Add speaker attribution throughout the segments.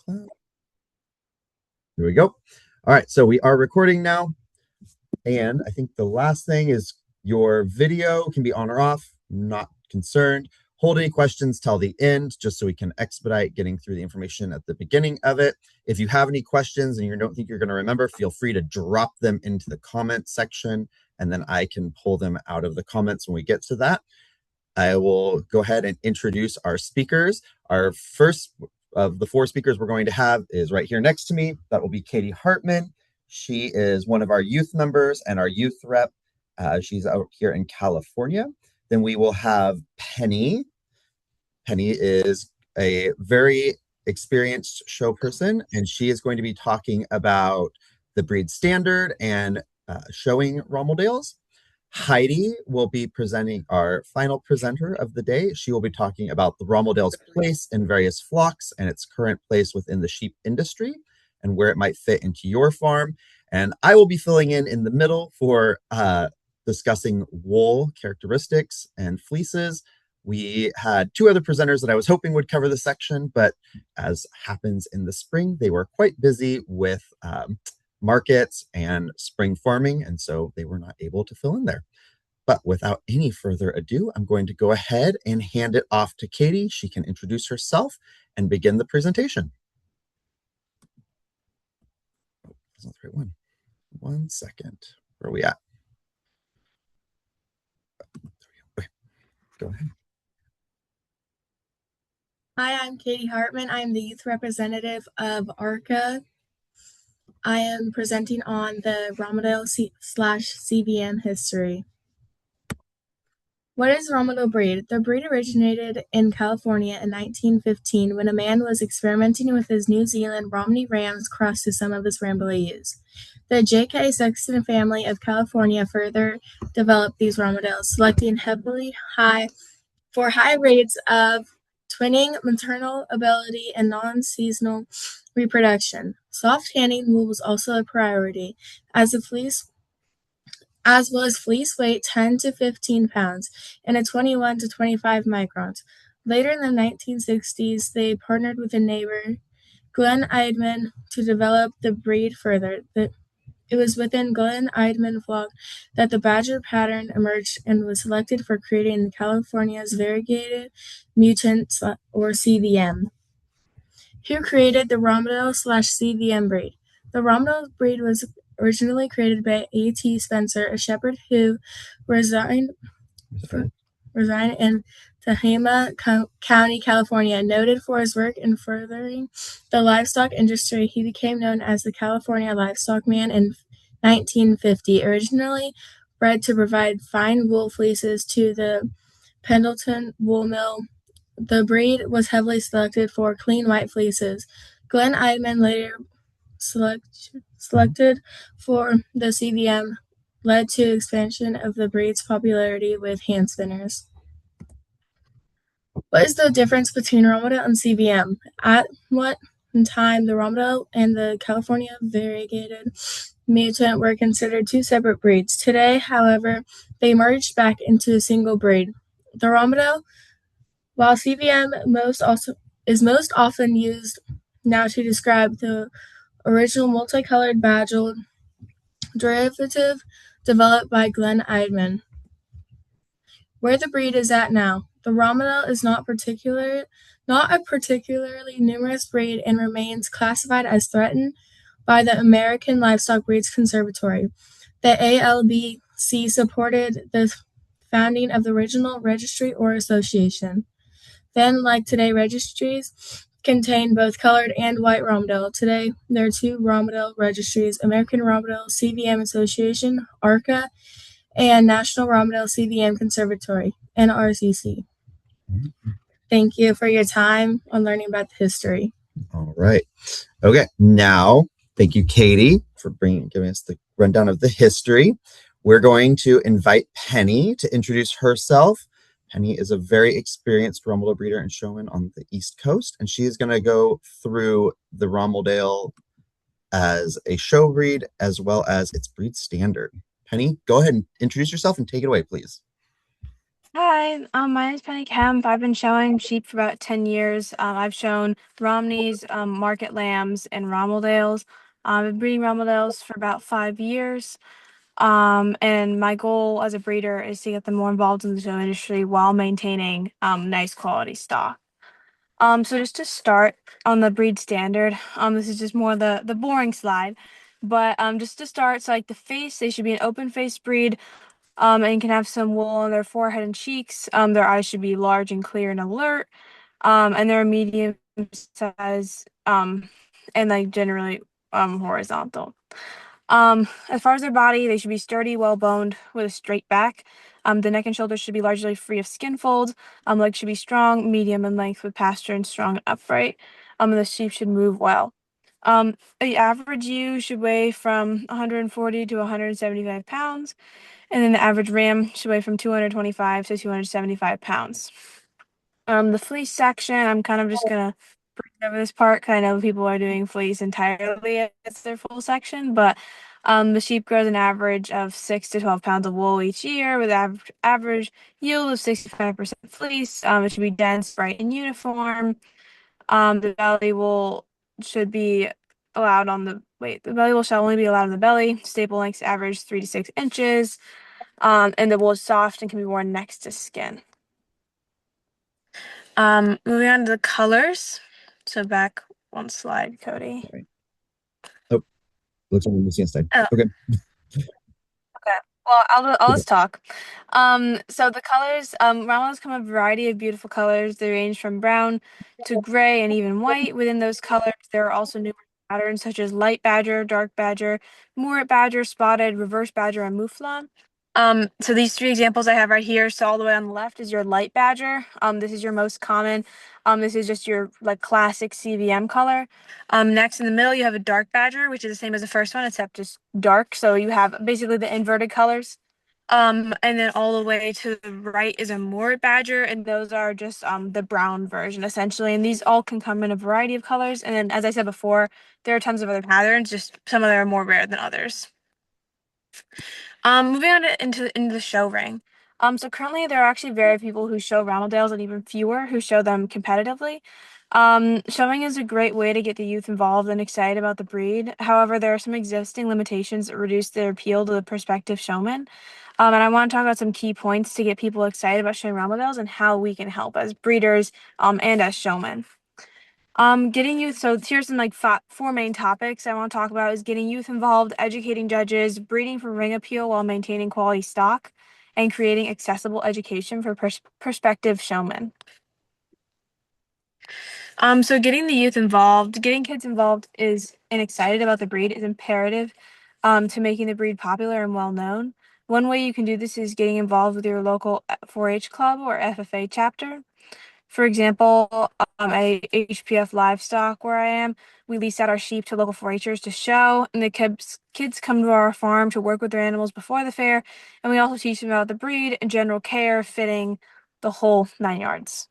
Speaker 1: Here we go. All right, so we are recording now. And I think the last thing is your video can be on or off, not concerned. Hold any questions till the end, just so we can expedite getting through the information at the beginning of it. If you have any questions and you don't think you're going to remember, feel free to drop them into the comment section, and then I can pull them out of the comments when we get to that. I will go ahead and introduce our speakers. Our first of the 4 speakers we're going to have is right here next to me. That will be Katie Hartman. She is one of our youth members and our youth rep. She's out here in California. Then we will have Penny. Penny is a very experienced show person, and she is going to be talking about the breed standard and showing Romeldales. Heidi will be presenting, our final presenter of the day. She will be talking about the Romeldale's place in various flocks and its current place within the sheep industry and where it might fit into your farm. And I will be filling in the middle for discussing wool characteristics and fleeces. We had 2 other presenters that I was hoping would cover the section, but as happens in the spring, they were quite busy with markets and spring farming, and so they were not able to fill in there. But without any further ado, I'm going to go ahead and hand it off to Katie. She can introduce herself and begin the presentation. Oh, that's not the right one. 1 second. Where are we at? Okay. Go ahead.
Speaker 2: Hi, I'm Katie Hartman. I'm the youth representative of ARCA. I am presenting on the Romeldale /CVM history. What is Romeldale breed? The breed originated in California in 1915 when a man was experimenting with his New Zealand Romney rams crossed to some of his Rambler ewes. The J.K. Sexton family of California further developed these Romeldales, selecting heavily high rates of twinning, maternal ability, and non-seasonal reproduction. Soft tanning wool was also a priority, as well as fleece weight 10 to 15 pounds and a 21 to 25 microns. Later in the 1960s, they partnered with a neighbor, Glenn Eidman, to develop the breed further. It was within Glenn Eidman flock that the Badger pattern emerged and was selected for creating California's variegated mutant, or CVM. Who created the Romeldale /CVM breed? The Romeldale breed was originally created by A.T. Spencer, a shepherd who resigned in Tehama County, California. Noted for his work in furthering the livestock industry, he became known as the California Livestock Man in 1950. Originally bred to provide fine wool fleeces to the Pendleton wool mill, the breed was heavily selected for clean white fleeces. Glenn Eidman later selected for the CVM led to expansion of the breed's popularity with hand spinners. What is the difference between Romeldale and CVM? At what time the Romeldale and the California variegated mutant were considered 2 separate breeds. Today, however, they merged back into a single breed. The Romeldale, while CVM is most often used now to describe the original multicolored badger derivative developed by Glenn Eidman. Where the breed is at now. The Romeldale is not a particularly numerous breed and remains classified as threatened by the American Livestock Breeds Conservatory. The ALBC supported the founding of the original registry or association. Then, like today, registries contain both colored and white Romeldale. Today, there are 2 Romeldale registries, American Romeldale CVM Association, ARCA, and National Romeldale CVM Conservatory, NRCC. Thank you for your time on learning about the history.
Speaker 1: All right. Okay, now, thank you, Katie, for giving us the rundown of the history. We're going to invite Penny to introduce herself. Penny is a very experienced Romeldale breeder and showman on the East Coast, and she is going to go through the Romeldale as a show breed as well as its breed standard. Penny, go ahead and introduce yourself and take it away, please.
Speaker 3: Hi, my name is Penny Kemp. I've been showing sheep for about 10 years. I've shown Romneys, Market Lambs, and Romeldales. I've been breeding Romeldales for about 5 years. And my goal as a breeder is to get them more involved in the show industry while maintaining nice quality stock. So just to start on the breed standard, this is just more the boring slide. But just to start, so like the face, they should be an open face breed and can have some wool on their forehead and cheeks. Their eyes should be large and clear and alert. And they're a medium size, and like generally horizontal. As far as their body, they should be sturdy, well boned, with a straight back. The neck and shoulders should be largely free of skin folds. Legs should be strong, medium in length with pasture and strong and upright. And the sheep should move well. The average ewe should weigh from 140 to 175 pounds. And then the average ram should weigh from 225 to 275 pounds. The fleece section, I'm kind of just gonna breeze over this part because I know people are doing fleece entirely as their full section, but the sheep grows an average of 6 to 12 pounds of wool each year with average yield of 65% fleece. It should be dense, bright, and uniform. The belly wool should be allowed on the belly wool shall only be allowed on the belly. Staple lengths average 3 to 6 inches. And the wool is soft and can be worn next to skin. Moving on to the colors. So back one slide, Cody.
Speaker 1: Sorry. Oh, looks like we're missing a slide.
Speaker 3: Oh,
Speaker 1: Okay.
Speaker 3: okay. Well, I'll
Speaker 1: Okay.
Speaker 3: just talk. So the colors, Ramelas come in a variety of beautiful colors. They range from brown to gray and even white. Within those colors, there are also numerous patterns such as light badger, dark badger, Murret badger, spotted, reverse badger, and mouflon. So these three examples I have right here. So all the way on the left is your light badger. This is your most common. This is just your like classic CVM color. Next in the middle, you have a dark badger, which is the same as the first one, except just dark. So you have basically the inverted colors. And then all the way to the right is a Murret badger, and those are just the brown version essentially. And these all can come in a variety of colors. And then, as I said before, there are tons of other patterns. Just some of them are more rare than others. Moving on into the show ring. So currently there are actually very few people who show Roundels and even fewer who show them competitively. Showing is a great way to get the youth involved and excited about the breed. However, there are some existing limitations that reduce their appeal to the prospective showman. And I want to talk about some key points to get people excited about showing Roundels and how we can help as breeders, and as showmen. Getting youth, so here's some like four main topics I want to talk about is getting youth involved, educating judges, breeding for ring appeal while maintaining quality stock, and creating accessible education for prospective showmen. So getting the youth involved, getting kids involved is and excited about the breed is imperative to making the breed popular and well known. One way you can do this is getting involved with your local 4-H club or FFA chapter. For example, at HPF Livestock, where I am, we lease out our sheep to local 4-Hers to show, and the kids come to our farm to work with their animals before the fair, and we also teach them about the breed and general care, fitting, the whole 9 yards.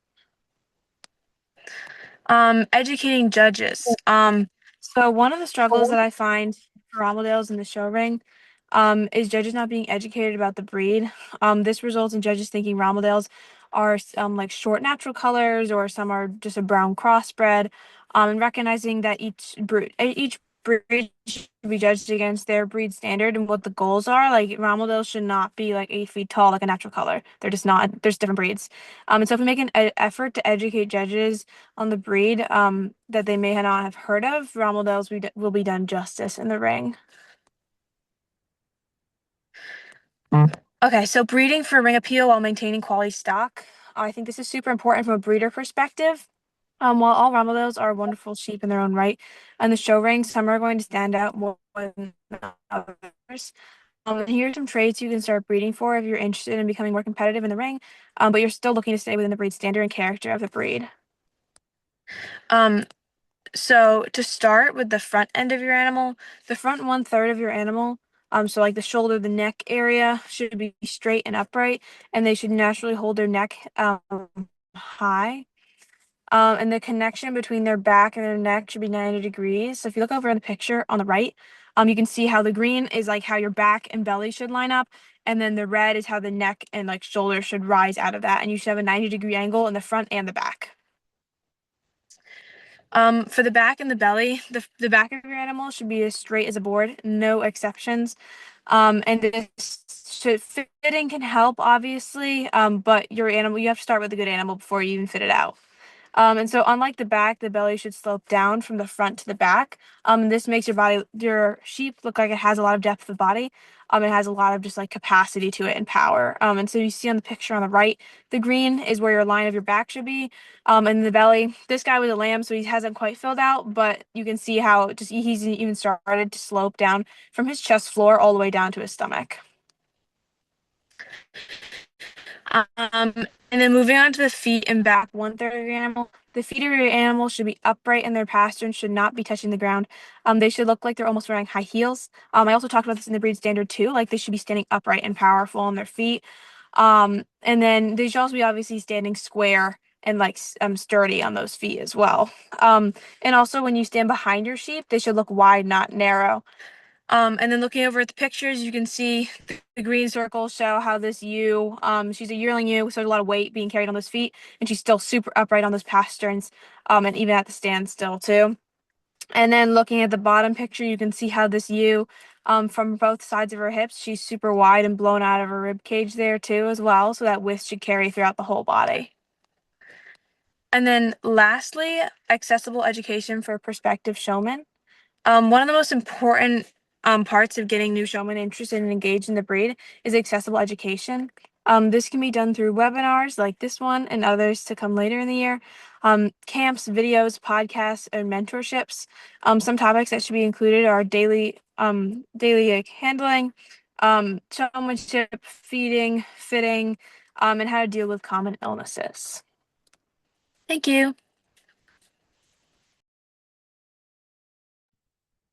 Speaker 3: Educating judges. So one of the struggles that I find for Romeldales in the show ring, is judges not being educated about the breed. This results in judges thinking Romeldales are like short natural colors, or some are just a brown crossbred. And recognizing that each breed should be judged against their breed standard and what the goals are. Like Romeldales should not be like 8 feet tall like a natural color. They're just not. There's different breeds. And so if we make an effort to educate judges on the breed that they may not have heard of, Romeldales will be done justice in the ring. Okay, so breeding for ring appeal while maintaining quality stock. I think this is super important from a breeder perspective. While all Romeldales are wonderful sheep in their own right, and the show ring, some are going to stand out more than others. And here's some traits you can start breeding for if you're interested in becoming more competitive in the ring, but you're still looking to stay within the breed standard and character of the breed. Um, So to start with the front end of your animal, the front 1/3 of your animal, so like the shoulder, the neck area should be straight and upright, and they should naturally hold their neck high. And the connection between their back and their neck should be 90 degrees. So if you look over in the picture on the right, you can see how the green is like how your back and belly should line up, And then the red is how the neck and like shoulders should rise out of that. And you should have a 90-degree angle in the front and the back. For the back and the belly, the back of your animal should be as straight as a board, no exceptions. And fitting can help, obviously, but your animal, you have to start with a good animal before you even fit it out. And so unlike the back, the belly should slope down from the front to the back. This makes your sheep look like it has a lot of depth of body. It has a lot of just like capacity to it and power. And so you see on the picture on the right, the green is where your line of your back should be. And the belly, this guy was a lamb, so he hasn't quite filled out, but you can see how he's even started to slope down from his chest floor all the way down to his stomach. And then moving on to the feet and back, 1/3 of your animal. The feet of your animal should be upright in their posture and should not be touching the ground. They should look like they're almost wearing high heels. I also talked about this in the breed standard too, like they should be standing upright and powerful on their feet. And then they should also be obviously standing square and like sturdy on those feet as well. And also when you stand behind your sheep, they should look wide, not narrow. And then looking over at the pictures, you can see the green circles show how this ewe, she's a yearling ewe, so there's a lot of weight being carried on those feet, and she's still super upright on those pasterns, and even at the standstill too. And then looking at the bottom picture, you can see how this ewe, from both sides of her hips, she's super wide and blown out of her rib cage there too as well, so that width should carry throughout the whole body. And then lastly, accessible education for prospective showmen. One of the most important parts of getting new showmen interested and engaged in the breed is accessible education. This can be done through webinars like this one and others to come later in the year, camps, videos, podcasts, and mentorships. Some topics that should be included are daily handling, showmanship, feeding, fitting, and how to deal with common illnesses. Thank you.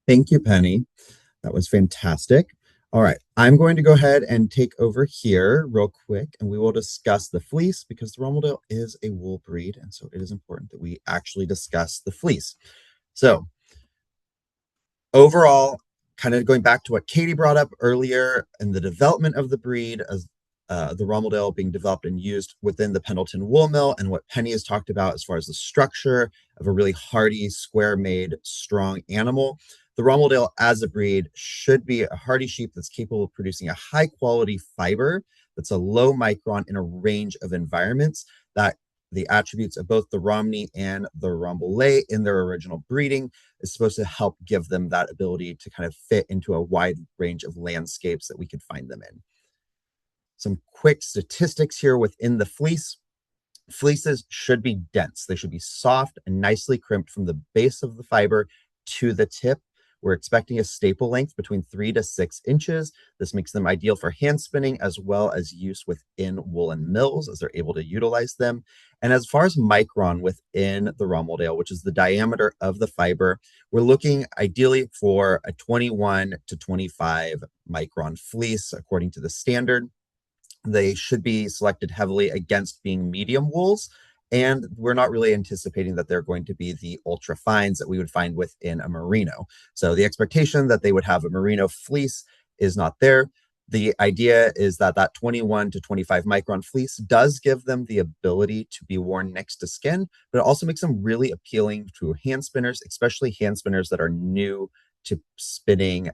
Speaker 1: Thank you, Penny. That was fantastic. All right, I'm going to go ahead and take over here real quick, and we will discuss the fleece because the Romeldale is a wool breed, and so it is important that we actually discuss the fleece. So overall, kind of going back to what Katie brought up earlier in the development of the breed, as the Romeldale being developed and used within the Pendleton wool mill, and what Penny has talked about as far as the structure of a really hardy, square-made, strong animal. The Romeldale as a breed should be a hardy sheep that's capable of producing a high-quality fiber that's a low micron in a range of environments that the attributes of both the Romney and the Romeldale in their original breeding is supposed to help give them that ability to kind of fit into a wide range of landscapes that we could find them in. Some quick statistics here within the fleece. Fleeces should be dense. They should be soft and nicely crimped from the base of the fiber to the tip. We're expecting a staple length between 3 to 6 inches. This makes them ideal for hand spinning as well as use within woolen mills as they're able to utilize them. And as far as micron within the Romeldale, which is the diameter of the fiber, we're looking ideally for a 21 to 25 micron fleece according to the standard. They should be selected heavily against being medium wools. And we're not really anticipating that they're going to be the ultra fines that we would find within a merino. So the expectation that they would have a merino fleece is not there. The idea is that that 21 to 25 micron fleece does give them the ability to be worn next to skin, but it also makes them really appealing to hand spinners, especially hand spinners that are new to spinning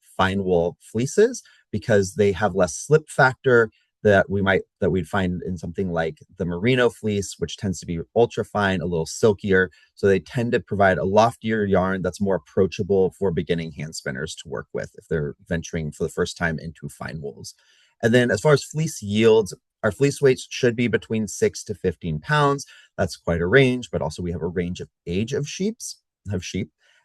Speaker 1: fine wool fleeces because they have less slip factor that we'd find in something like the merino fleece, which tends to be ultra fine, a little silkier. So they tend to provide a loftier yarn that's more approachable for beginning hand spinners to work with if they're venturing for the first time into fine wools. And then as far as fleece yields, our fleece weights should be between 6 to 15 pounds. That's quite a range, but also we have a range of age of sheep.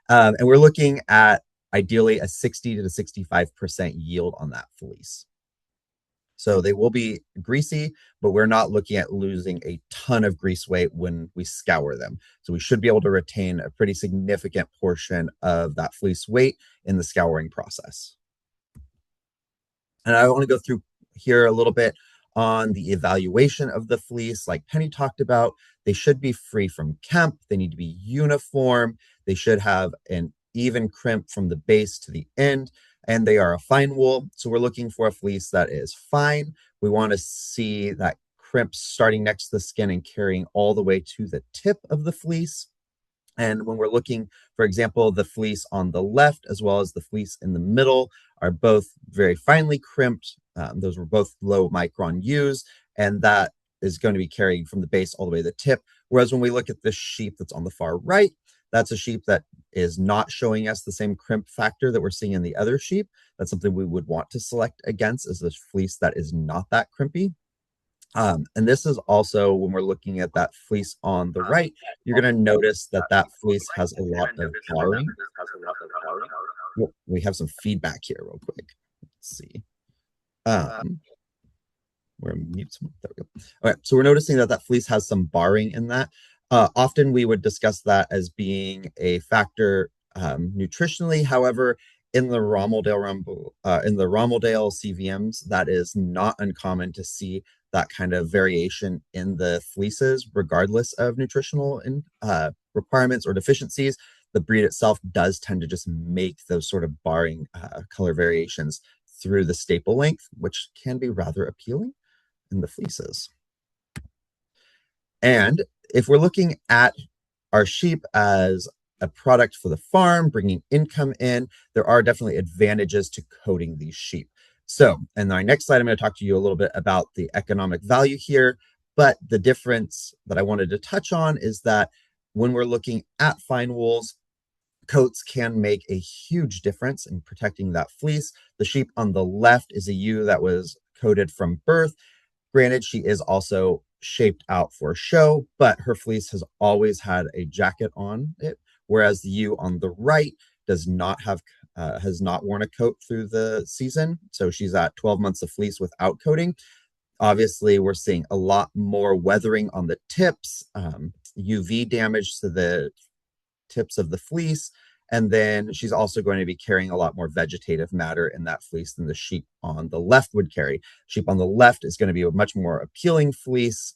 Speaker 1: And we're looking at ideally a 60 to 65% yield on that fleece. So they will be greasy, but we're not looking at losing a ton of grease weight when we scour them. So we should be able to retain a pretty significant portion of that fleece weight in the scouring process. And I want to go through here a little bit on the evaluation of the fleece. Like Penny talked about, they should be free from kemp. They need to be uniform. They should have an even crimp from the base to the end. and they are a fine wool. So we're looking for a fleece that is fine. We want to see that crimp starting next to the skin and carrying all the way to the tip of the fleece. And when we're looking, for example, the fleece on the left as well as the fleece in the middle are both very finely crimped. Those were both low micron U's, and that is going to be carrying from the base all the way to the tip. Whereas when we look at this sheep that's on the far right, that's a sheep that is not showing us the same crimp factor that we're seeing in the other sheep. That's something we would want to select against, is this fleece that is not that crimpy. And this is also when we're looking at that fleece on the right, you're going to notice that that fleece has a lot of barring. Well, we have some feedback here real quick. Let's see. We're mute. There we go. All right, so we're noticing that that fleece has some barring in that. Often we would discuss that as being a factor nutritionally. However, in the Romeldale CVMs, that is not uncommon to see that kind of variation in the fleeces, regardless of nutritional requirements or deficiencies. The breed itself does tend to just make those sort of barring color variations through the staple length, which can be rather appealing in the fleeces. And if we're looking at our sheep as a product for the farm, bringing income in, there are definitely advantages to coating these sheep. So in our next slide, I'm going to talk to you a little bit about the economic value here. But the difference that I wanted to touch on is that when we're looking at fine wools, coats can make a huge difference in protecting that fleece. The sheep on the left is a ewe that was coated from birth. Granted, she is also shaped out for show, but her fleece has always had a jacket on it, whereas the ewe on the right does not have has not worn a coat through the season. So she's at 12 months of fleece without coating. Obviously, we're seeing a lot more weathering on the tips, UV damage to the tips of the fleece. And then she's also going to be carrying a lot more vegetative matter in that fleece than the sheep on the left would carry. Sheep on the left is going to be a much more appealing fleece,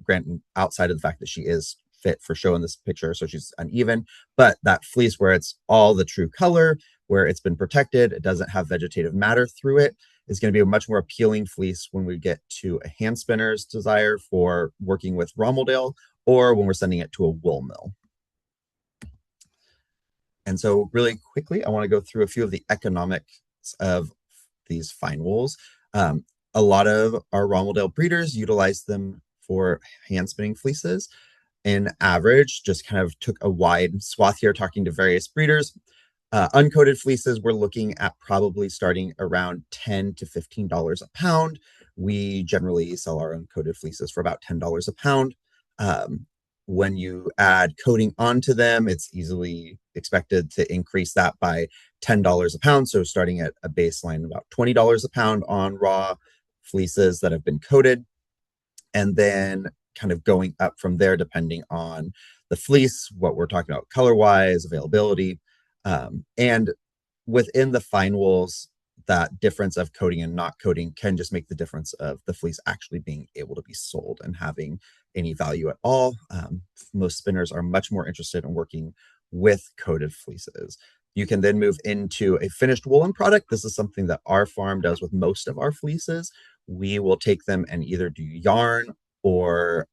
Speaker 1: granted, outside of the fact that she is fit for show in this picture, so she's uneven. But that fleece where it's all the true color, where it's been protected, it doesn't have vegetative matter through it, is going to be a much more appealing fleece when we get to a hand spinner's desire for working with Romeldale, or when we're sending it to a wool mill. And so really quickly, I want to go through a few of the economics of these fine wools. A lot of our Romeldale breeders utilize them for hand spinning fleeces. In average, just kind of took a wide swath here talking to various breeders. Uncoated fleeces, we're looking at probably starting around $10 to $15 a pound. We generally sell our uncoated fleeces for about $10 a pound. When you add coating onto them, it's easily expected to increase that by $10 a pound. So starting at a baseline about $20 a pound on raw fleeces that have been coated, and then kind of going up from there depending on the fleece, what we're talking about color-wise, availability. And within the fine wools, that difference of coating and not coating can just make the difference of the fleece actually being able to be sold and having any value at all. Most spinners are much more interested in working with coated fleeces. You can then move into a finished woolen product. This is something that our farm does with most of our fleeces. We will take them and either do yarn or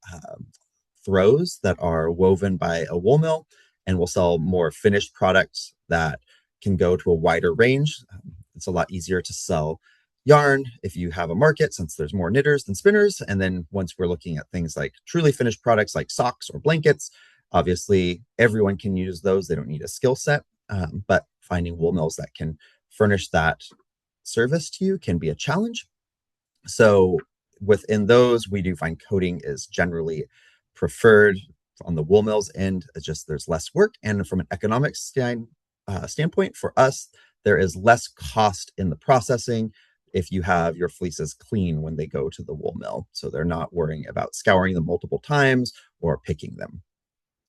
Speaker 1: throws that are woven by a wool mill, and we'll sell more finished products that can go to a wider range. It's a lot easier to sell yarn if you have a market, since there's more knitters than spinners. And then once we're looking at things like truly finished products like socks or blankets, obviously everyone can use those. They don't need a skill set, but finding wool mills that can furnish that service to you can be a challenge. So within those, we do find coating is generally preferred on the wool mills end. It's just there's less work, and from an economic standpoint for us, there is less cost in the processing if you have your fleeces clean when they go to the wool mill. So they're not worrying about scouring them multiple times or picking them.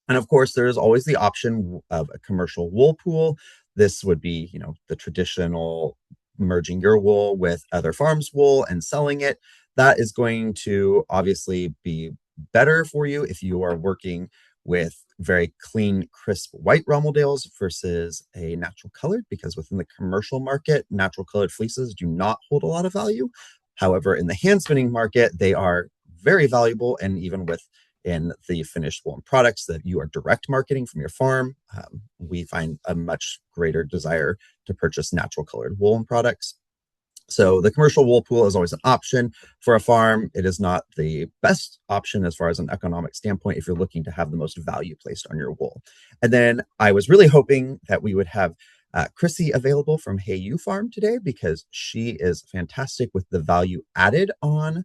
Speaker 1: And of course, there is always the option of a commercial wool pool. This would be, the traditional merging your wool with other farms' wool and selling it. That is going to obviously be better for you if you are working with very clean, crisp white Romeldales versus a natural colored, because within the commercial market, natural colored fleeces do not hold a lot of value. However, in the hand spinning market, they are very valuable, and even within the finished woolen products that you are direct marketing from your farm, we find a much greater desire to purchase natural colored woolen products. So the commercial wool pool is always an option for a farm. It is not the best option as far as an economic standpoint if you're looking to have the most value placed on your wool. And then I was really hoping that we would have Chrissy available from Hey You Farm today, because she is fantastic with the value added on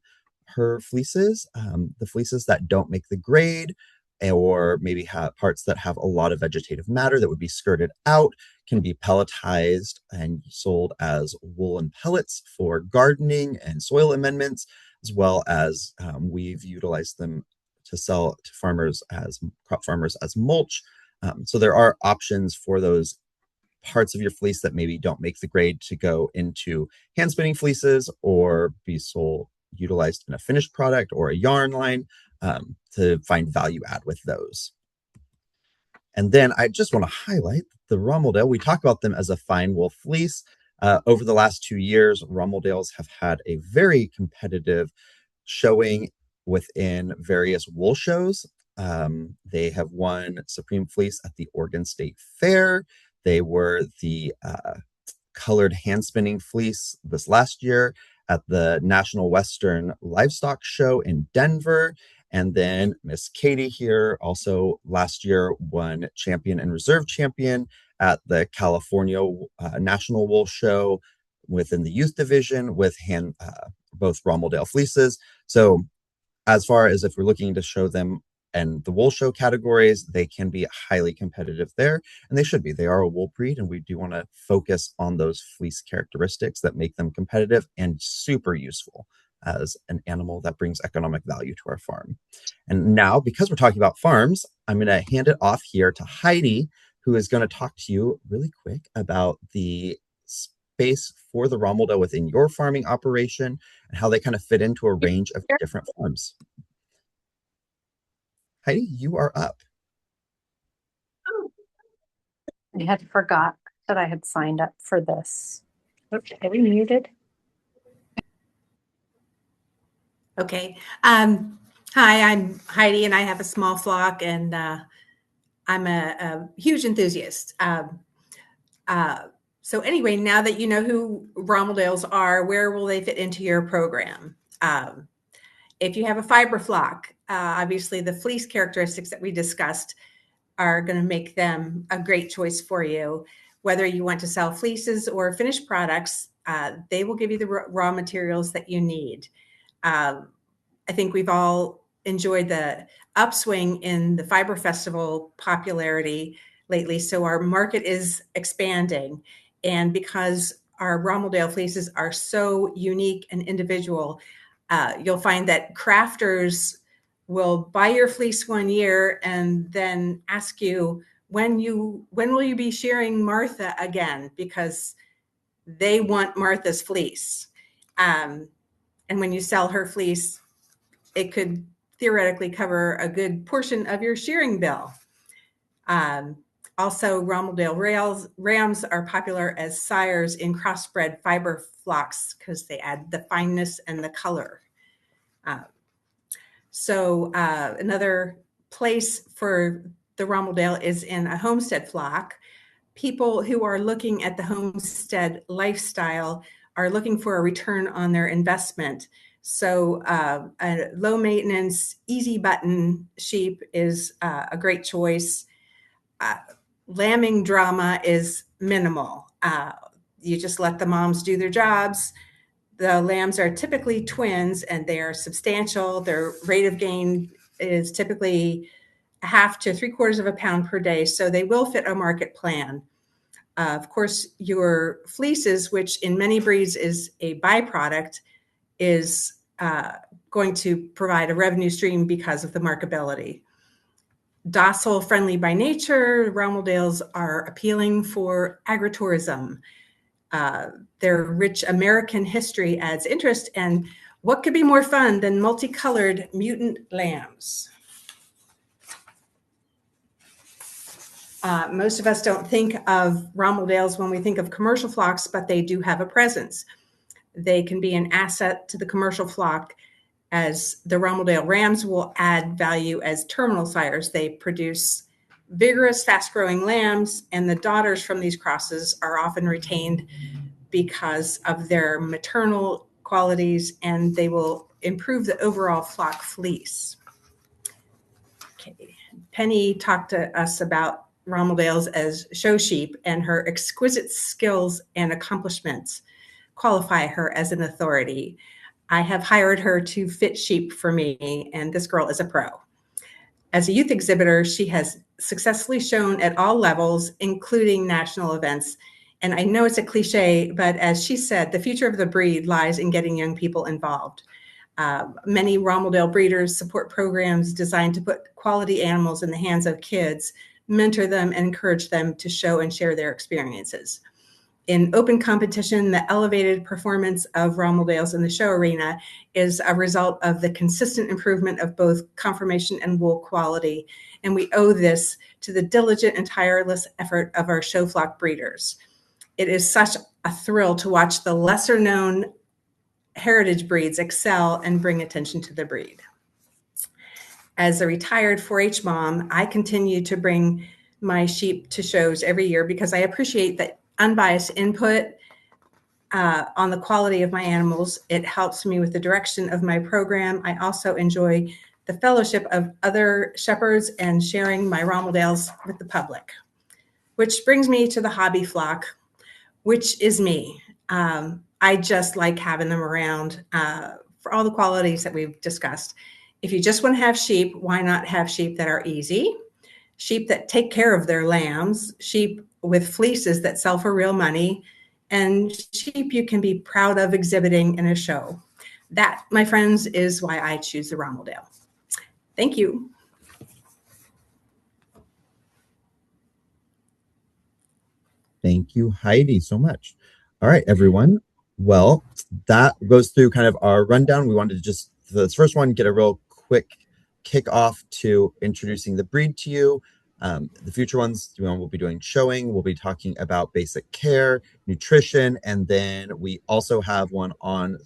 Speaker 1: her fleeces, the fleeces that don't make the grade, or maybe have parts that have a lot of vegetative matter that would be skirted out, can be pelletized and sold as woolen pellets for gardening and soil amendments, as well as we've utilized them to sell to farmers as crop farmers as mulch. So there are options for those parts of your fleece that maybe don't make the grade to go into hand spinning fleeces or be sold, utilized in a finished product or a yarn line, to find value add with those. And then I just want to highlight the Romeldale. We talk about them as a fine wool fleece. Over the last 2 years, Romeldales have had a very competitive showing within various wool shows. They have won Supreme Fleece at the Oregon State Fair. They were the colored hand spinning fleece this last year at the National Western Livestock Show in Denver. And then Miss Katie here also last year won champion and reserve champion at the California National Wool Show within the youth division with both Romeldale fleeces. So as far as if we're looking to show them and the wool show categories, they can be highly competitive there, and they should be. They are a wool breed, and we do want to focus on those fleece characteristics that make them competitive and super useful as an animal that brings economic value to our farm. And now, because we're talking about farms, I'm going to hand it off here to Heidi, who is going to talk to you really quick about the space for the Romeldale within your farming operation and how they kind of fit into a range of different farms. Heidi, you are up.
Speaker 4: I had forgot that I had signed up for this. Oops, are we muted?
Speaker 5: Okay. Hi, I'm Heidi, and I have a small flock, and I'm a huge enthusiast. So anyway, now that you know who Romeldales are, where will they fit into your program? If you have a fiber flock, obviously the fleece characteristics that we discussed are going to make them a great choice for you. Whether you want to sell fleeces or finished products, they will give you the raw materials that you need. I think we've all enjoyed the upswing in the Fiber Festival popularity lately, so our market is expanding. And because our Romeldale fleeces are so unique and individual, you'll find that crafters will buy your fleece 1 year and then ask you, when will you be shearing Martha again? Because they want Martha's fleece. And when you sell her fleece, it could theoretically cover a good portion of your shearing bill. Also, Romeldale rams are popular as sires in crossbred fiber flocks because they add the fineness and the color. So another place for the Romeldale is in a homestead flock. People who are looking at the homestead lifestyle are looking for a return on their investment. So a low maintenance, easy button sheep is a great choice. Lambing drama is minimal. You just let the moms do their jobs. The lambs are typically twins and they are substantial. Their rate of gain is typically 1/2 to 3/4 of a pound per day. So they will fit a market plan. Of course, your fleeces, which in many breeds is a byproduct, is going to provide a revenue stream because of the marketability. Docile, friendly by nature, Romeldales are appealing for agritourism. Their rich American history adds interest, and what could be more fun than multicolored mutant lambs? Most of us don't think of Romeldales when we think of commercial flocks, but they do have a presence. They can be an asset to the commercial flock, as the Romeldale rams will add value as terminal sires. They produce vigorous, fast-growing lambs, and the daughters from these crosses are often retained because of their maternal qualities, and they will improve the overall flock fleece. Okay. Penny talked to us about Romeldales as show sheep, and her exquisite skills and accomplishments qualify her as an authority. I have hired her to fit sheep for me, and this girl is a pro. As a youth exhibitor, she has successfully shown at all levels, including national events. And I know it's a cliche, but as she said, the future of the breed lies in getting young people involved. Many Romeldale breeders support programs designed to put quality animals in the hands of kids, mentor them, and encourage them to show and share their experiences. In open competition, the elevated performance of Romeldales in the show arena is a result of the consistent improvement of both conformation and wool quality. And we owe this to the diligent and tireless effort of our show flock breeders. It is such a thrill to watch the lesser known heritage breeds excel and bring attention to the breed. As a retired 4-H mom, I continue to bring my sheep to shows every year because I appreciate that unbiased input on the quality of my animals. It helps me with the direction of my program. I also enjoy the fellowship of other shepherds and sharing my Romeldales with the public. Which brings me to the hobby flock, which is me. I just like having them around for all the qualities that we've discussed. If you just want to have sheep, why not have sheep that are easy, sheep that take care of their lambs, sheep with fleeces that sell for real money, and sheep you can be proud of exhibiting in a show. That, my friends, is why I choose the Romeldale. Thank you.
Speaker 1: Thank you, Heidi, so much. All right, everyone. Well, that goes through kind of our rundown. We wanted to just, for this first one, get a real quick kickoff to introducing the breed to you. The future ones, we'll be doing showing, we'll be talking about basic care, nutrition, and then we also have one on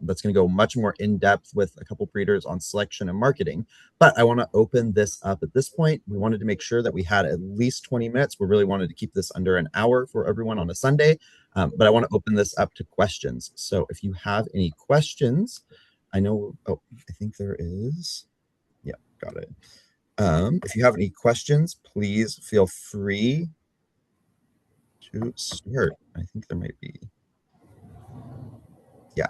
Speaker 1: that's going to go much more in depth with a couple breeders on selection and marketing. But I want to open this up at this point. We wanted to make sure that we had at least 20 minutes. We really wanted to keep this under an hour for everyone on a Sunday. But I want to open this up to questions. So if you have any questions, I know, oh, I think there is. Yeah, got it. If you have any questions, please feel free to start. I think there might be. Yeah.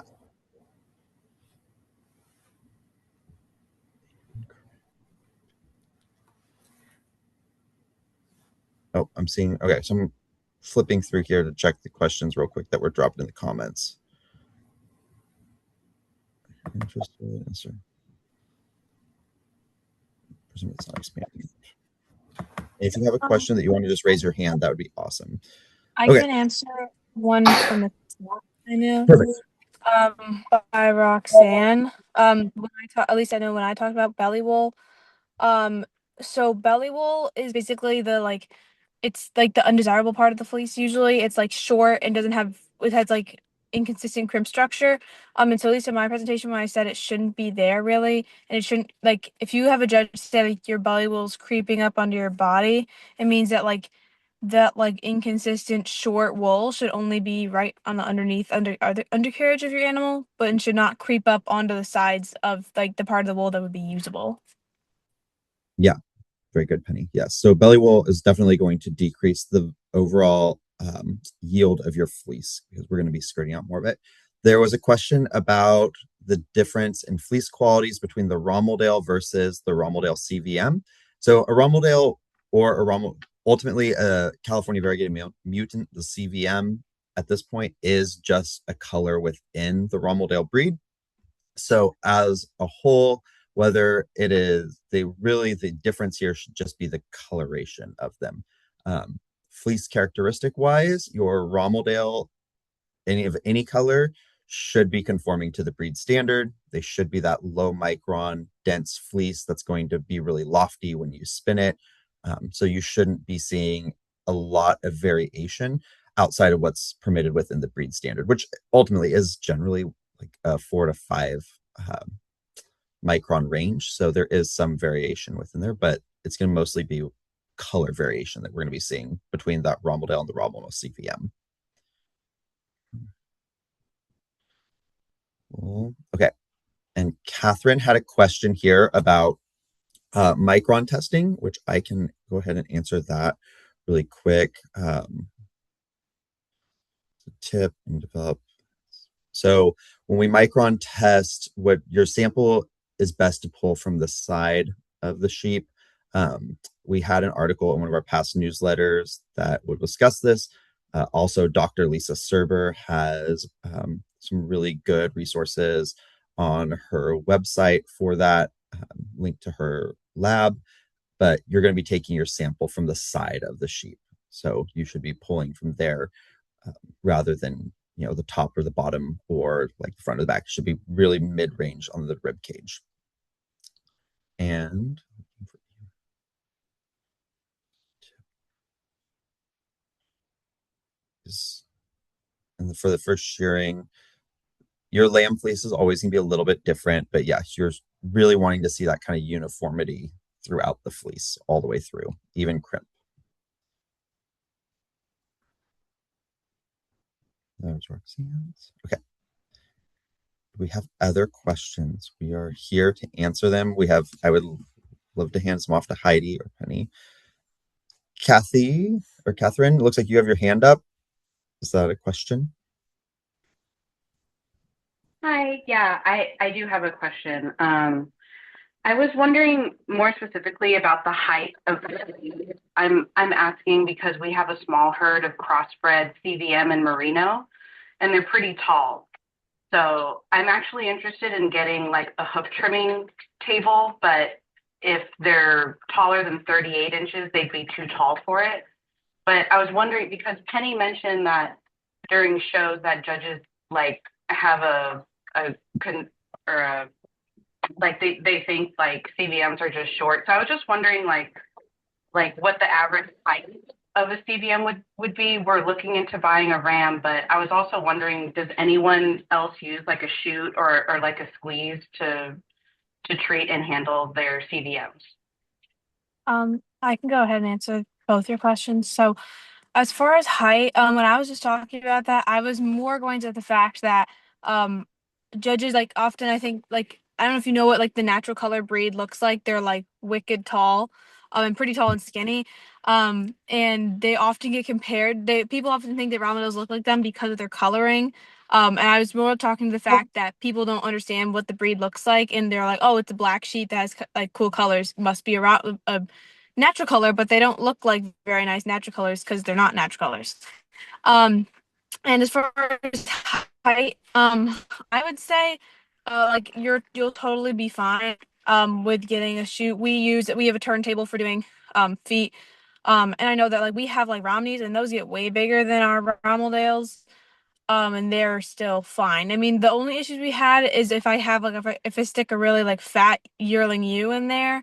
Speaker 1: Oh, I'm seeing. Okay, so I'm flipping through here to check the questions real quick that were dropped in the comments. Interested. It's not expanding. If you have a question that you want to just raise your hand, that would be awesome.
Speaker 3: I
Speaker 1: Okay.
Speaker 3: can answer one from the chat, I know.
Speaker 1: Perfect.
Speaker 3: By Roxanne. When at least I know when I talk about belly wool. So belly wool is basically it's like the undesirable part of the fleece. Usually, it's like short and it has like inconsistent crimp structure. And so at least in my presentation, when I said it shouldn't be there really, and it shouldn't, like, if you have a judge say like your belly wool's creeping up onto your body, it means that that inconsistent short wool should only be right on the undercarriage of your animal, but it should not creep up onto the sides of like the part of the wool that would be usable.
Speaker 1: Yeah, very good, Penny. Yes, so belly wool is definitely going to decrease the overall yield of your fleece because we're going to be skirting out more of it. There was a question about the difference in fleece qualities between the Romeldale versus the Romeldale CVM. So a Romeldale or a ultimately a California variegated mutant, the CVM at this point is just a color within the Romeldale breed. So as a whole, whether it is the difference here should just be the coloration of them. Fleece characteristic wise, your Romeldale, any color, should be conforming to the breed standard. They should be that low micron dense fleece that's going to be really lofty when you spin it. So you shouldn't be seeing a lot of variation outside of what's permitted within the breed standard, which ultimately is generally like a 4 to 5 micron range. So there is some variation within there, but it's going to mostly be color variation that we're going to be seeing between that Romeldale and the Romeldale CVM. Okay. And Catherine had a question here about micron testing, which I can go ahead and answer that really quick. Tip and develop. So when we micron test, what your sample is best to pull from the side of the sheep. We had an article in one of our past newsletters that would discuss this. Also, Dr. Lisa Serber has some really good resources on her website for that, linked to her lab. But you're going to be taking your sample from the side of the sheep. So you should be pulling from there rather than the top or the bottom or like the front or the back. It should be really mid-range on the rib cage. And for the first shearing, your lamb fleece is always going to be a little bit different, but yes, you're really wanting to see that kind of uniformity throughout the fleece all the way through, even crimp. There's Roxanne's. Okay. We have other questions. We are here to answer them. I would love to hand some off to Heidi or Penny. Kathy or Catherine, it looks like you have your hand up. Is that a question?
Speaker 6: Hi, yeah, I do have a question. I was wondering more specifically about the height of I'm asking because we have a small herd of crossbred CVM and Merino, and they're pretty tall. So I'm actually interested in getting like a hoof trimming table, but if they're taller than 38 inches, they'd be too tall for it. But I was wondering because Penny mentioned that during shows that judges like have like they think like CVMs are just short. So I was just wondering like what the average height of a CVM would be. We're looking into buying a ram, but I was also wondering, does anyone else use like a chute or like a squeeze to treat and handle their CVMs?
Speaker 3: I can go ahead and answer both your questions. So as far as height, when I was just talking about that, I was more going to the fact that um judges like often I think like I don't know if you know what like the natural color breed looks like. They're like wicked tall, and pretty tall and skinny. And they often get compared. People often think that Ramados look like them because of their coloring. And I was more talking to the fact that people don't understand what the breed looks like, and they're like, "Oh, it's a black sheep that has like cool colors. Must be a natural color," but they don't look like very nice natural colors because they're not natural colors. Um, and as far as height, I would say, like you'll totally be fine with getting a shoe. We have a turntable for doing feet. And I know that like we have like Romneys and those get way bigger than our Romeldales. And they're still fine. I mean, the only issues we had is if I have like if I stick a really like fat yearling ewe in there,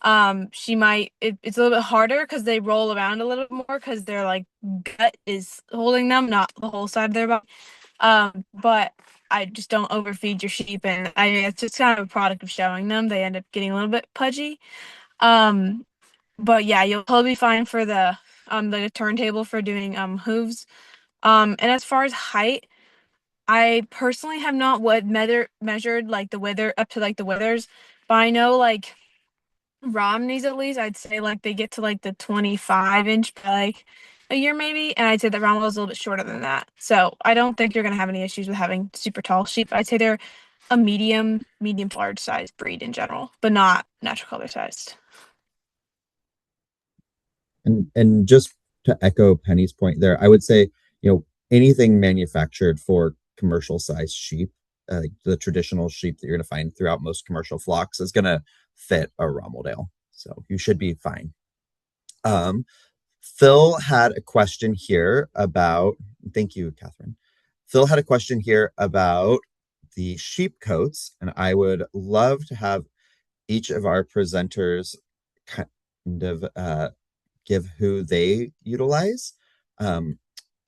Speaker 3: it's a little bit harder because they roll around a little more because their like gut is holding them, not the whole side of their body. But I just don't overfeed your sheep, and it's just kind of a product of showing them. They end up getting a little bit pudgy. But yeah, you'll totally be fine for the turntable for doing hooves. And as far as height, I personally have not measured like the wither up to like the withers, but I know like Romneys at least, I'd say like they get to like the 25-inch by like a year maybe, and I'd say that Romeldale's a little bit shorter than that. So I don't think you're gonna have any issues with having super tall sheep. I'd say they're a medium to large size breed in general, but not natural color sized.
Speaker 1: And just to echo Penny's point there, I would say, anything manufactured for commercial size sheep, the traditional sheep that you're going to find throughout most commercial flocks is going to fit a Romeldale. So you should be fine. Phil had a question here about, thank you, Catherine. Phil had a question here about the sheep coats, and I would love to have each of our presenters kind of give who they utilize. Um,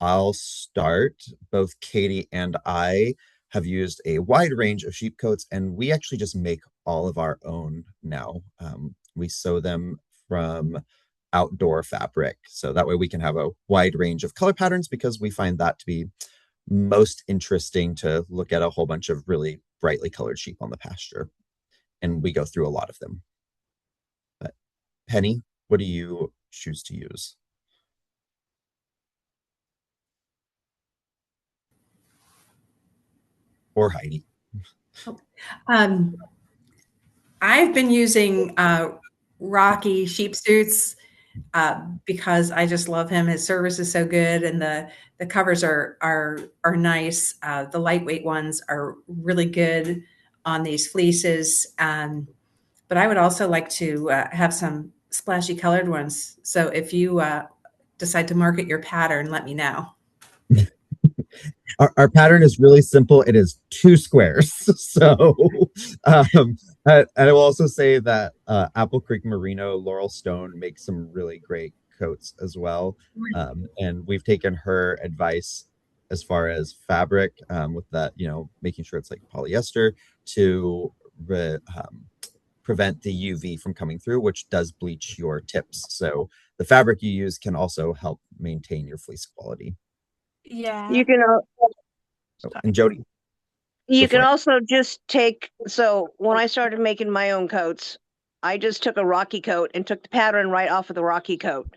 Speaker 1: I'll start. Both Katie and I have used a wide range of sheep coats, and we actually just make all of our own now. We sew them from outdoor fabric, so that way we can have a wide range of color patterns because we find that to be most interesting to look at a whole bunch of really brightly colored sheep on the pasture. And we go through a lot of them. But Penny, what do you choose to use? Or Heidi?
Speaker 5: Um, I've been using Rocky sheep suits because I just love him. His service is so good, and the covers are nice. The lightweight ones are really good on these fleeces. But I would also like to have some splashy colored ones. So if you decide to market your pattern, let me know.
Speaker 1: Our pattern is really simple. It is 2 squares. So, and I will also say that Apple Creek Merino Laurel Stone makes some really great coats as well. And we've taken her advice as far as fabric, with that, making sure it's like polyester to prevent the UV from coming through, which does bleach your tips. So the fabric you use can also help maintain your fleece quality.
Speaker 3: Yeah.
Speaker 7: You can
Speaker 1: And Jody,
Speaker 7: you
Speaker 1: go for
Speaker 7: can
Speaker 1: it.
Speaker 7: also just take, so when I started making my own coats, I just took a Rocky coat and took the pattern right off of the Rocky coat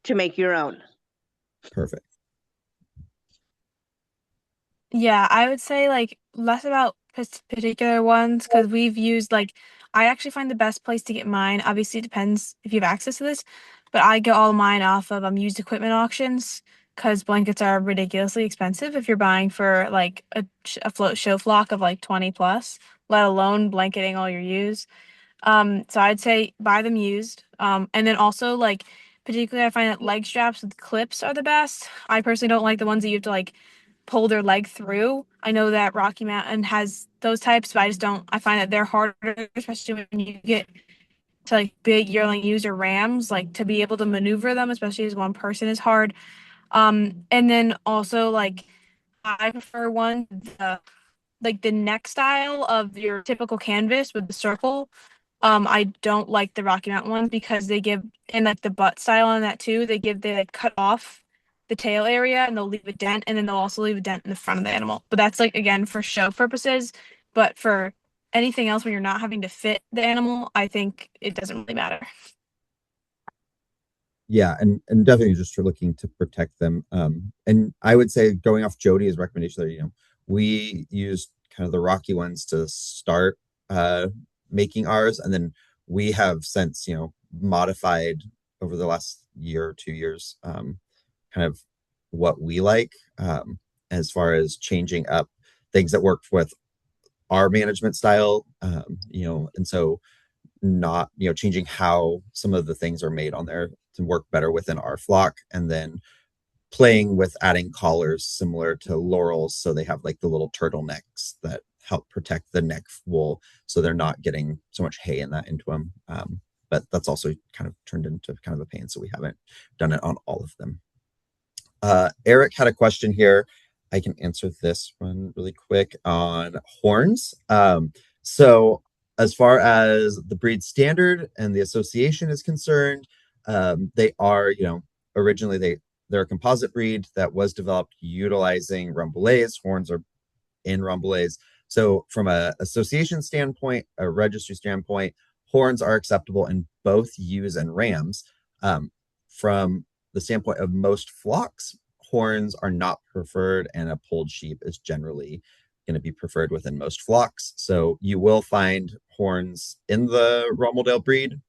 Speaker 7: to make your own.
Speaker 1: Perfect.
Speaker 3: Yeah, I would say like less about particular ones because we've used like I actually find the best place to get mine. Obviously, it depends if you have access to this, but I get all mine off of used equipment auctions because blankets are ridiculously expensive if you're buying for like a float show flock of like 20 plus, let alone blanketing all your use. So I'd say buy them used. And then also like particularly I find that leg straps with clips are the best. I personally don't like the ones that you have to like pull their leg through. I know that Rocky Mountain has those types, but I just don't. I find that they're harder, especially when you get to like big yearling ewes or rams, like to be able to maneuver them, especially as one person is hard. And then also like I prefer one like the neck style of your typical canvas with the circle. I don't like the Rocky Mountain ones because they give, and like the butt style on that too, they like cut off the tail area and they'll leave a dent and then they'll also leave a dent in the front of the animal. But that's like again for show purposes. But for anything else when you're not having to fit the animal, I think it doesn't really matter.
Speaker 1: Yeah, and definitely just for looking to protect them. And I would say going off Jody's recommendation there, we used kind of the rocky ones to start making ours, and then we have since, modified over the last year or 2 years, kind of what we like, as far as changing up things that work with our management style, and so not changing how some of the things are made on there to work better within our flock, and then playing with adding collars similar to laurels so they have like the little turtlenecks that help protect the neck wool so they're not getting so much hay in that into them. But that's also kind of turned into kind of a pain, so we haven't done it on all of them. Eric had a question here. I can answer this one really quick on horns. So as far as the breed standard and the association is concerned, they are, originally they're a composite breed that was developed utilizing Romeldales. Horns are in Romeldales. So from a association standpoint, a registry standpoint, horns are acceptable in both ewes and rams. From the standpoint of most flocks, horns are not preferred, and a polled sheep is generally going to be preferred within most flocks. So you will find horns in the Romeldale breed.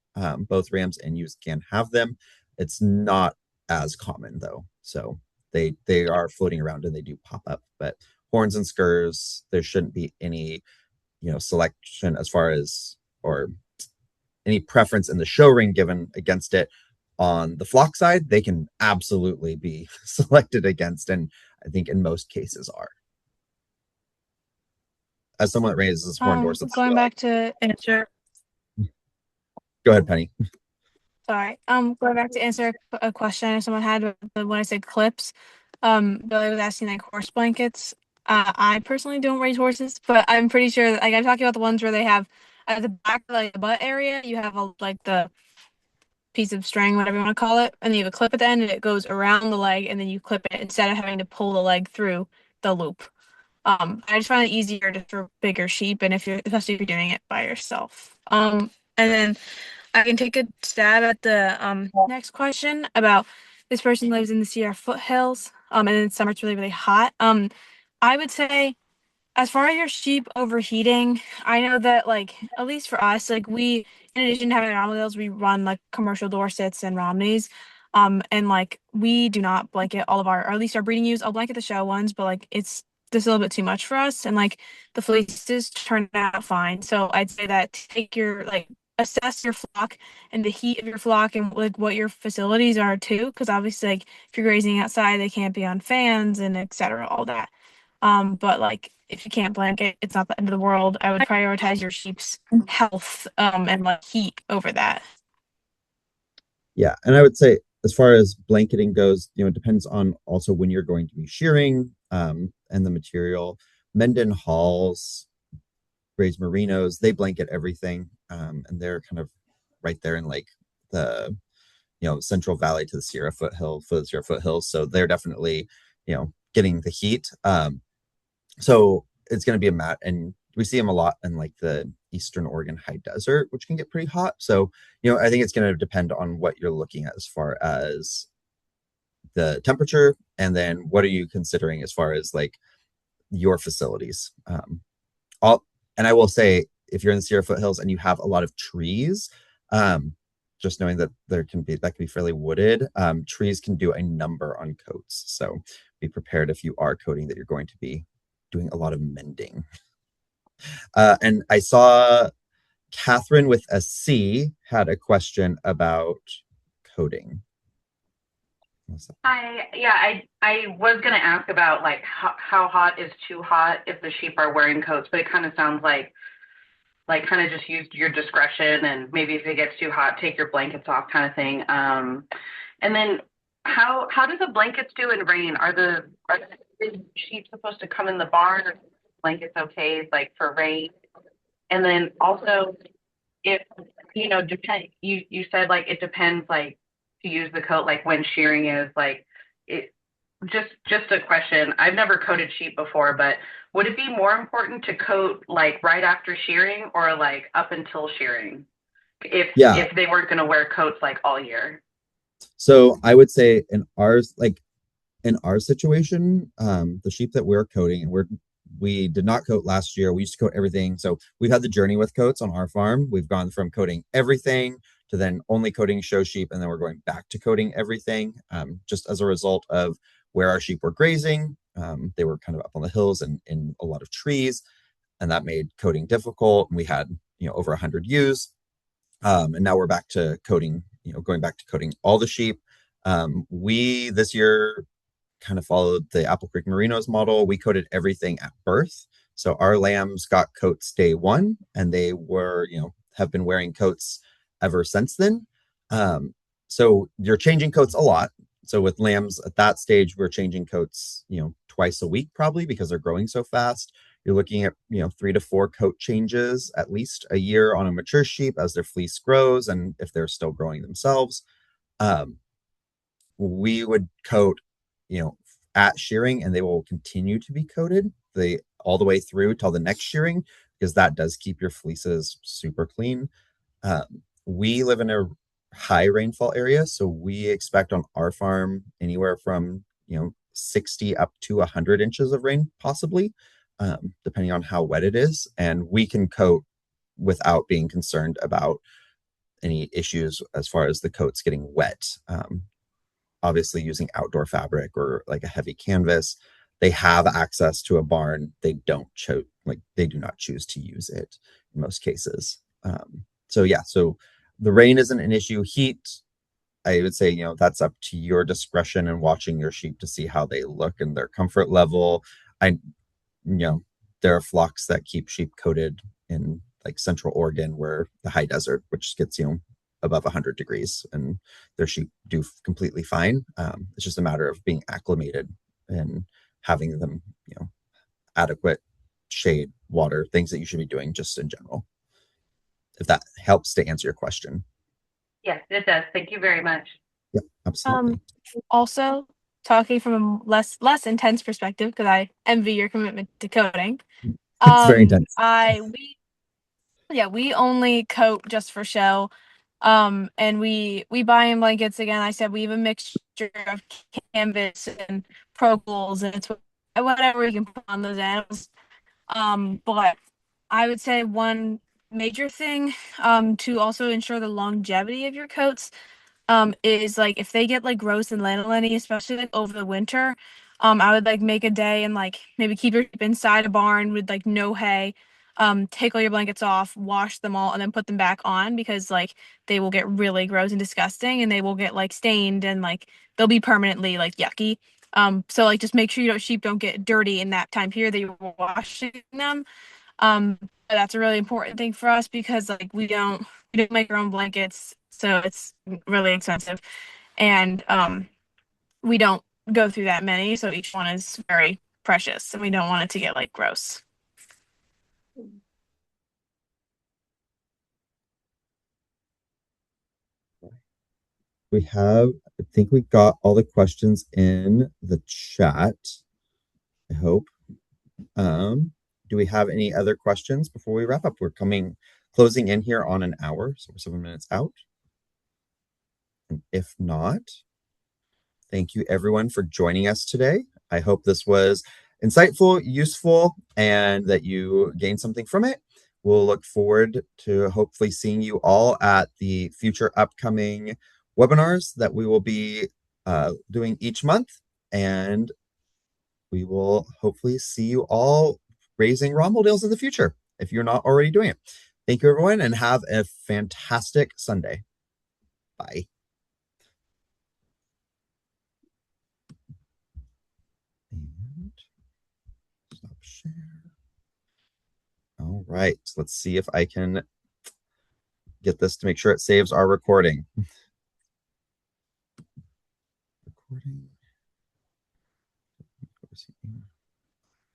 Speaker 1: Both rams and ewes can have them. It's not as common though. So they are floating around and they do pop up. But horns and skurs, there shouldn't be any, selection as far as or any preference in the show ring given against it. On the flock side, they can absolutely be selected against, and I think in most cases are. As someone that raises horn dorsets,
Speaker 3: Going back to answer
Speaker 1: go ahead, Penny.
Speaker 3: Sorry. Going back to answer a question someone had when I said clips. Billy was asking like horse blankets. I personally don't raise horses, but I'm pretty sure like I'm talking about the ones where they have at the back, like the butt area, you have a like the piece of string, whatever you want to call it, and you have a clip at the end and it goes around the leg and then you clip it instead of having to pull the leg through the loop. I just find it easier to for bigger sheep and if you're especially if you're doing it by yourself. And then I can take a stab at the next question about this person lives in the Sierra foothills, and in summer it's really, really hot. I would say as far as your sheep overheating, I know that like at least for us, like we in addition to having Romeldales, we run like commercial Dorsets and Romneys. And like we do not blanket all of our, or at least our breeding ewes. I'll blanket the show ones, but like it's just a little bit too much for us. And like the fleeces turn out fine. So I'd say that take your like assess your flock and the heat of your flock and like what your facilities are too. Because obviously like if you're grazing outside, they can't be on fans and etc. All that. But like if you can't blanket, it's not the end of the world. I would prioritize your sheep's health and like heat over that.
Speaker 1: Yeah, and I would say as far as blanketing goes, it depends on also when you're going to be shearing, and the material. Menden Halls, Raised Merinos, they blanket everything, and they're kind of right there in like the Central Valley to the foot of the Sierra foothills. So they're definitely getting the heat. So it's going to be a mat, and we see them a lot in like the Eastern Oregon high desert, which can get pretty hot. So, I think it's going to depend on what you're looking at as far as the temperature, and then what are you considering as far as like your facilities. All, and I will say, if you're in the Sierra foothills and you have a lot of trees, just knowing that that can be fairly wooded, trees can do a number on coats. So be prepared if you are coating that you're going to be doing a lot of mending. And I saw Catherine with a C had a question about coding.
Speaker 6: I was gonna ask about like how hot is too hot if the sheep are wearing coats, but it kind of sounds like kind of just use your discretion and maybe if it gets too hot, take your blankets off kind of thing. And then how do the blankets do in rain? Are the sheep supposed to come in the barn or blankets okay like for rain? And then also if depend you said like it depends like to use the coat like when shearing is like it just a question. I've never coated sheep before, but would it be more important to coat like right after shearing or like up until shearing if they weren't going to wear coats like all year?
Speaker 1: So I would say in our situation, the sheep that we're coating, and we did not coat last year. We used to coat everything. So we've had the journey with coats on our farm. We've gone from coating everything to then only coating show sheep, and then we're going back to coating everything, just as a result of where our sheep were grazing. They were kind of up on the hills and in a lot of trees, and that made coating difficult. And we had over 100 ewes, and now we're back to coating. Going back to coating all the sheep. We this year kind of followed the Apple Creek Merinos model. We coated everything at birth. So our lambs got coats day one, and they were, have been wearing coats ever since then. So you're changing coats a lot. So with lambs at that stage, we're changing coats, twice a week probably because they're growing so fast. You're looking at, 3 to 4 coat changes at least a year on a mature sheep as their fleece grows and if they're still growing themselves. We would coat at shearing, and they will continue to be coated all the way through till the next shearing, because that does keep your fleeces super clean. We live in a high rainfall area, so we expect on our farm anywhere from 60 up to 100 inches of rain possibly, depending on how wet it is, and we can coat without being concerned about any issues as far as the coats getting wet. Obviously using outdoor fabric or like a heavy canvas, they have access to a barn. They do not choose to use it in most cases. So the rain isn't an issue. Heat, I would say, that's up to your discretion and watching your sheep to see how they look and their comfort level. There are flocks that keep sheep coated in like Central Oregon where the high desert, which gets, above 100 degrees, and their sheep do completely fine. It's just a matter of being acclimated and having them, adequate shade, water, things that you should be doing just in general. If that helps to answer your question.
Speaker 6: Yes, it does. Thank you very much.
Speaker 1: Yeah, absolutely.
Speaker 3: Also, talking from a less intense perspective, because I envy your commitment to coding.
Speaker 1: It's very intense.
Speaker 3: We only coat just for show. And we buy in blankets again. I said we have a mixture of canvas and propolis, and it's whatever you can put on those animals. But I would say one major thing to also ensure the longevity of your coats is like if they get like gross and lanolin, especially like over the winter, I would like make a day and like maybe keep your sheep inside a barn with like no hay, take all your blankets off, wash them all, and then put them back on, because like they will get really gross and disgusting, and they will get like stained, and like they'll be permanently like yucky. So like just make sure sheep don't get dirty in that time period that you're washing them. That's a really important thing for us, because like we don't make our own blankets, so it's really expensive, and we don't go through that many, so each one is very precious, and we don't want it to get like gross.
Speaker 1: I think we got all the questions in the chat, I hope. Do we have any other questions before we wrap up? We're closing in here on an hour, so we're 7 minutes out. And if not, thank you everyone for joining us today. I hope this was insightful, useful, and that you gained something from it. We'll look forward to hopefully seeing you all at the future upcoming webinars that we will be doing each month. And we will hopefully see you all raising Romeldales in the future if you're not already doing it. Thank you, everyone, and have a fantastic Sunday. Bye. And stop share. All right, let's see if I can get this to make sure it saves our recording. Recording.